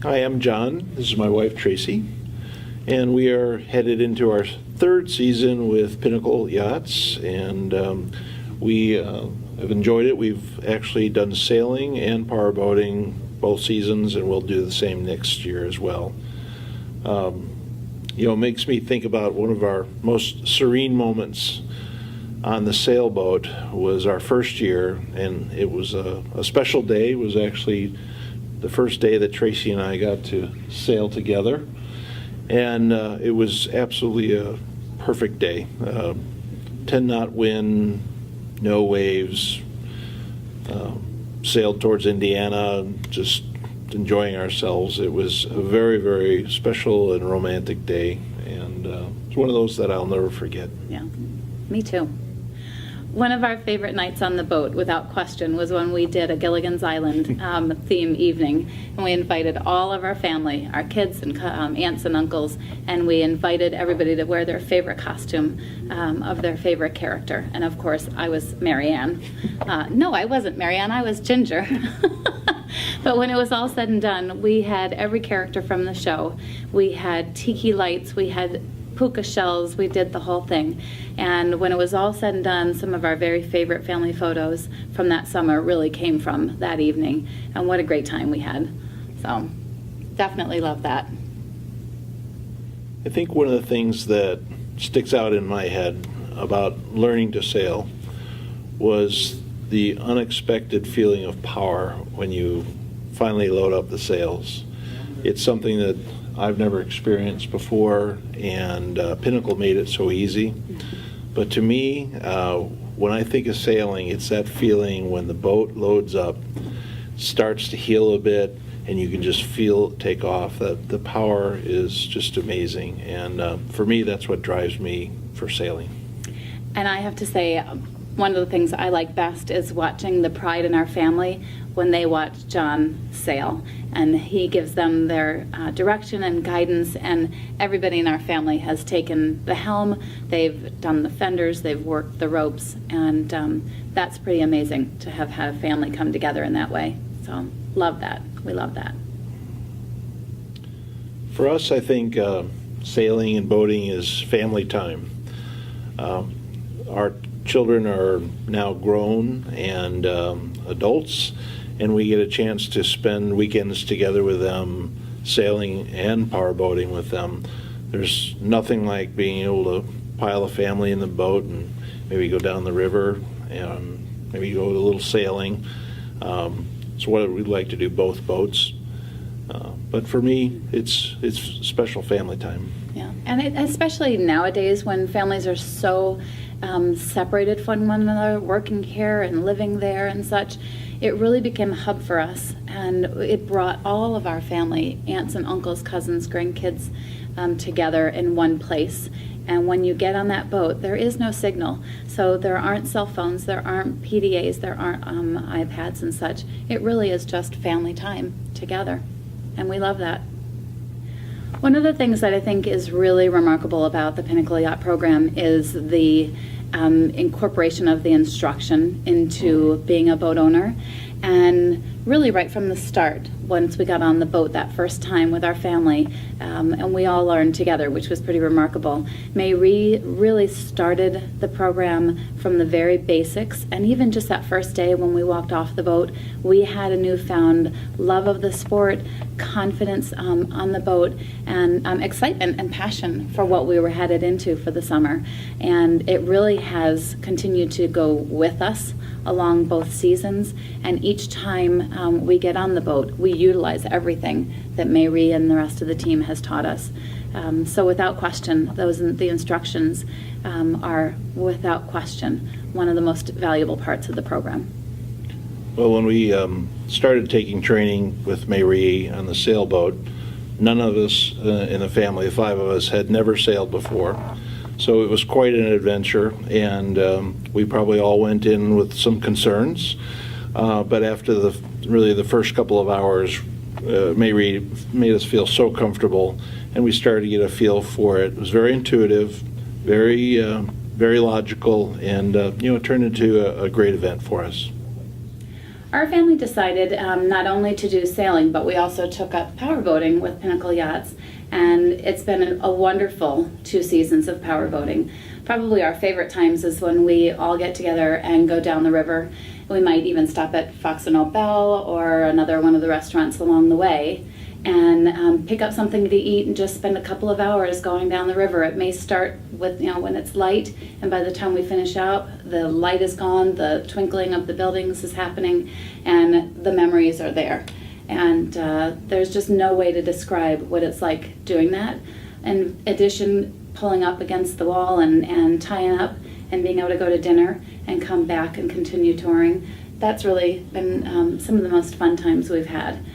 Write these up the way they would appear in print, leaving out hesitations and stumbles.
Hi, I'm John. This is my wife, Tracy. And we are headed into our third season with Pinnacle Yachts. And we have enjoyed it. We've actually done sailing and power boating both seasons, and we'll do the same next year as well. It makes me think about one of our most serene moments on the sailboat was our first year, and it was a special day. It was actually the first day that Tracy and I got to sail together, and it was absolutely a perfect day. 10-knot wind, no waves, sailed towards Indiana, just enjoying ourselves. It was a very, very special and romantic day, and it's one of those that I'll never forget. Yeah, me too. One of our favorite nights on the boat, without question, was when we did a Gilligan's Island theme evening. And we invited all of our family, our kids and aunts and uncles, and we invited everybody to wear their favorite costume of their favorite character. And of course, I was Marianne. No, I wasn't Marianne, I was Ginger. But when it was all said and done, we had every character from the show. We had tiki lights, we had puka shells, we did the whole thing. And when it was all said and done, some of our very favorite family photos from that summer really came from that evening. And what a great time we had. So definitely love that. I think one of the things that sticks out in my head about learning to sail was the unexpected feeling of power when you finally load up the sails. It's something that I've never experienced before, and Pinnacle made it so easy. But to me, when I think of sailing, it's that feeling when the boat loads up, starts to heel a bit, and you can just feel it take off. The power is just amazing, and for me, that's what drives me for sailing. And I have to say, one of the things I like best is watching the pride in our family when they watch John sail, and he gives them their direction and guidance, and everybody in our family has taken the helm, they've done the fenders, they've worked the ropes, and that's pretty amazing to have had a family come together in that way. So love that. We love that. For us, I think sailing and boating is family time. Our children are now grown and adults, and we get a chance to spend weekends together with them, sailing and power boating with them. There's nothing like being able to pile a family in the boat and maybe go down the river and maybe go a little sailing. It's what we'd like to do, both boats. But for me, it's special family time. Yeah, and especially nowadays when families are so separated from one another, working here and living there and such, it really became a hub for us, and it brought all of our family, aunts and uncles, cousins, grandkids, together in one place. And when you get on that boat, there is no signal, so there aren't cell phones, there aren't PDAs, there aren't iPads and such. It really is just family time together, and we love that. One of the things that I think is really remarkable about the Pinnacle Yacht Program is the incorporation of the instruction into being a boat owner. And really right from the start, once we got on the boat that first time with our family, and we all learned together, which was pretty remarkable. Mayrie really started the program from the very basics, and even just that first day when we walked off the boat, we had a newfound love of the sport, confidence on the boat, and excitement and passion for what we were headed into for the summer. And it really has continued to go with us along both seasons, and each time we get on the boat, we utilize everything that Mayrie and the rest of the team has taught us. So without question, the instructions are without question one of the most valuable parts of the program. Well, when we started taking training with Mayrie on the sailboat, none of us in the family, the five of us, had never sailed before. So it was quite an adventure, and we probably all went in with some concerns. But after the first couple of hours, Mayrie made us feel so comfortable, and we started to get a feel for it. It was very intuitive, very logical, and it turned into a great event for us. Our family decided not only to do sailing, but we also took up powerboating with Pinnacle Yachts, and it's been a wonderful 2 seasons of powerboating. Probably our favorite times is when we all get together and go down the river. We might even stop at Fox and Old Bell or another one of the restaurants along the way and pick up something to eat and just spend a couple of hours going down the river. It may start with, when it's light, and by the time we finish out, the light is gone, the twinkling of the buildings is happening, and the memories are there. And there's just no way to describe what it's like doing that. In addition, pulling up against the wall and tying up and being able to go to dinner and come back and continue touring. That's really been some of the most fun times we've had.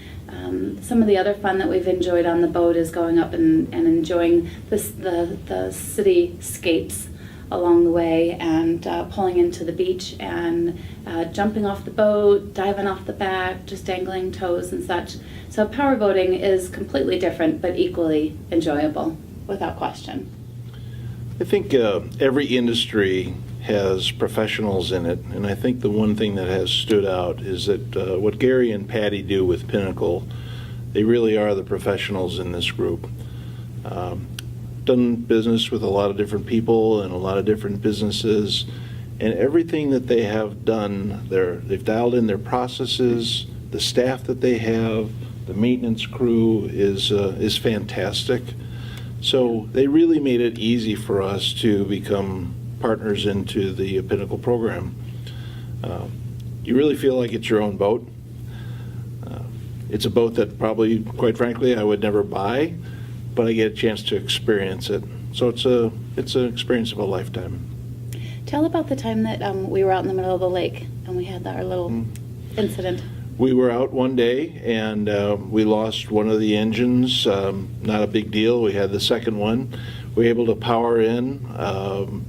Some of the other fun that we've enjoyed on the boat is going up and enjoying the cityscapes along the way and pulling into the beach and jumping off the boat, diving off the back, just dangling toes and such. So powerboating is completely different but equally enjoyable, without question. I think every industry has professionals in it, and I think the one thing that has stood out is that what Gary and Patty do with Pinnacle, they really are the professionals in this group. Done business with a lot of different people and a lot of different businesses, and everything that they have done, they've dialed in their processes, the staff that they have, the maintenance crew is fantastic. So they really made it easy for us to become partners into the Pinnacle program. You really feel like it's your own boat. It's a boat that probably, quite frankly, I would never buy, but I get a chance to experience it. So it's an experience of a lifetime. Tell about the time that we were out in the middle of the lake and we had our little incident. We were out one day and we lost one of the engines. Not a big deal. We had the second one. We were able to power in,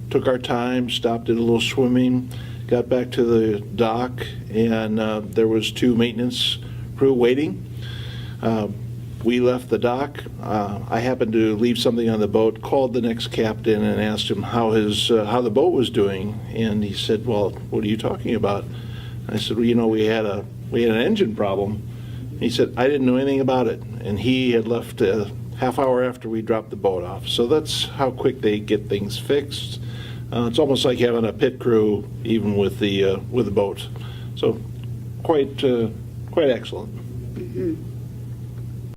took our time, stopped, did a little swimming, got back to the dock, and there was 2 maintenance crew waiting. We left the dock. I happened to leave something on the boat, called the next captain and asked him how the boat was doing, and he said, "Well, what are you talking about?" I said, "Well, we had an engine problem." He said, "I didn't know anything about it," and he had left a half hour after we dropped the boat off. So that's how quick they get things fixed. It's almost like having a pit crew, even with the boat. So quite excellent. Mm-hmm.